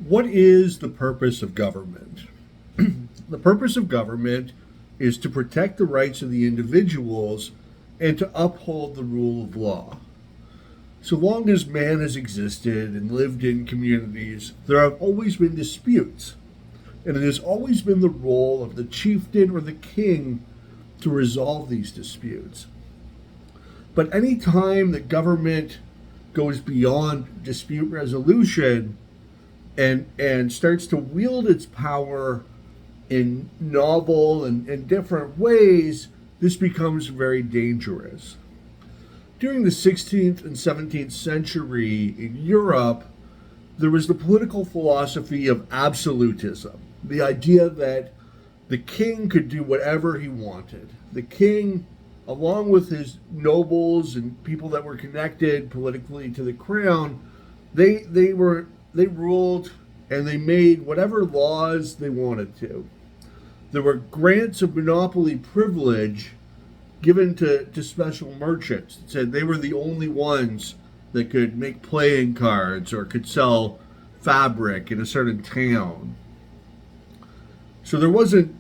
What is the purpose of government? The purpose of government is to protect the rights of the individuals and to uphold the rule of law. So long as man has existed and lived in communities, there have always been disputes. And it has always been the role of the chieftain or the king to resolve these disputes. But any time that government goes beyond dispute resolution and starts to wield its power in novel and different ways, this becomes very dangerous. During the 16th and 17th century in Europe, there was the political philosophy of absolutism, the idea that the king could do whatever he wanted. The king, along with his nobles and people that were connected politically to the crown, they ruled and they made whatever laws they wanted to. There were grants of monopoly privilege given to special merchants. It said they were the only ones that could make playing cards or could sell fabric in a certain town. So there wasn't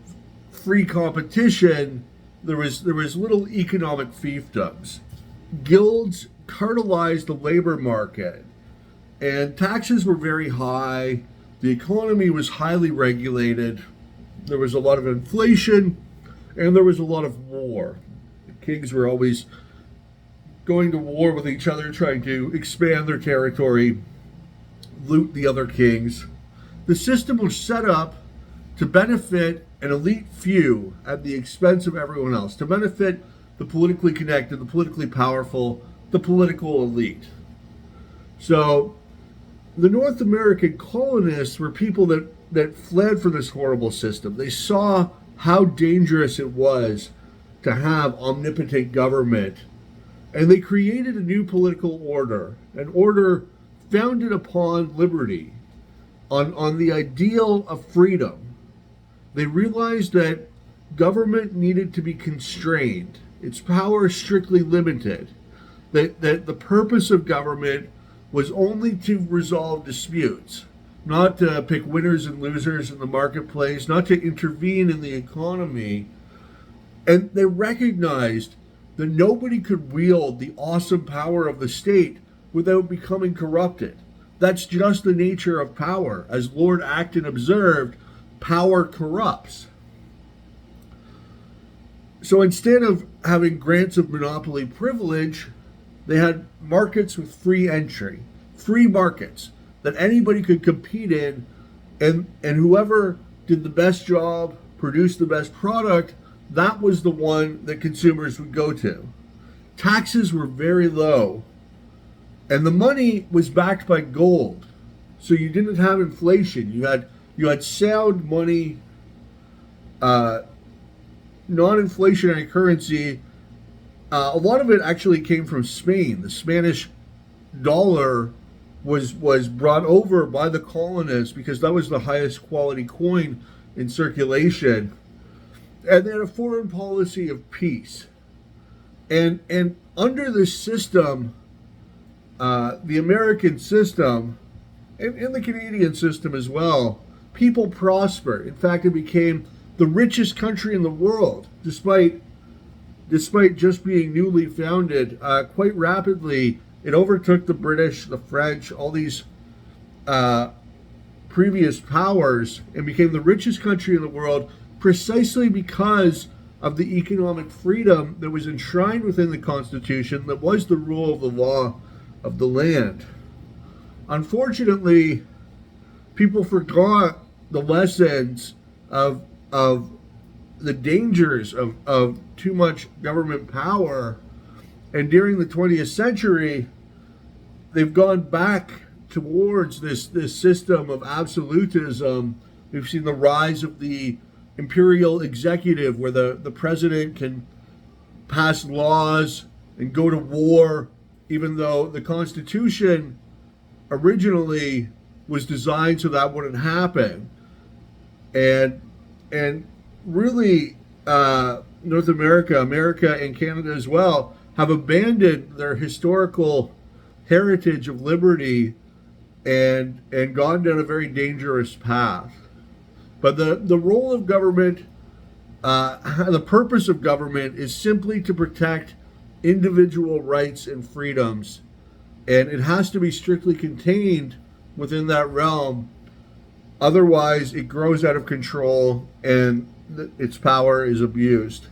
free competition. There was little economic fiefdoms. Guilds cartelized the labor market, and taxes were very high. The economy was highly regulated. There was a lot of inflation, and there was a lot of war. The kings were always going to war with each other, trying to expand their territory, loot the other kings. The system was set up to benefit an elite few at the expense of everyone else, to benefit the politically connected, the politically powerful, the political elite. So the North American colonists were people that fled from this horrible system. They saw how dangerous it was to have omnipotent government, and they created a new political order, an order founded upon liberty, on the ideal of freedom. They realized that government needed to be constrained, its power strictly limited, that the purpose of government was only to resolve disputes, not to pick winners and losers in the marketplace, not to intervene in the economy. And they recognized that nobody could wield the awesome power of the state without becoming corrupted. That's just the nature of power. As Lord Acton observed, power corrupts. So instead of having grants of monopoly privilege, they had markets with free entry, free markets that anybody could compete in, and whoever did the best job, produced the best product, that was the one that consumers would go to. Taxes were very low, and the money was backed by gold. So you didn't have inflation. You had sound money, non-inflationary currency. A lot of it actually came from Spain. The Spanish dollar was brought over by the colonists because that was the highest quality coin in circulation. And they had a foreign policy of peace. And under this system, the American system, and the Canadian system as well, people prospered. In fact, it became the richest country in the world, despite just being newly founded. Quite rapidly, it overtook the British, the French, all these previous powers, and became the richest country in the world precisely because of the economic freedom that was enshrined within the Constitution, that was the rule of the law of the land. Unfortunately, people forgot the lessons of the dangers of too much government power, and during the 20th century, they've gone back towards this system of absolutism. We've seen the rise of the imperial executive, where the president can pass laws and go to war, even though the Constitution originally was designed so that wouldn't happen. And really, North America, and Canada as well, have abandoned their historical heritage of liberty and gone down a very dangerous path. But the role of government, the purpose of government is simply to protect individual rights and freedoms, and it has to be strictly contained within that realm. Otherwise, it grows out of control and its power is abused.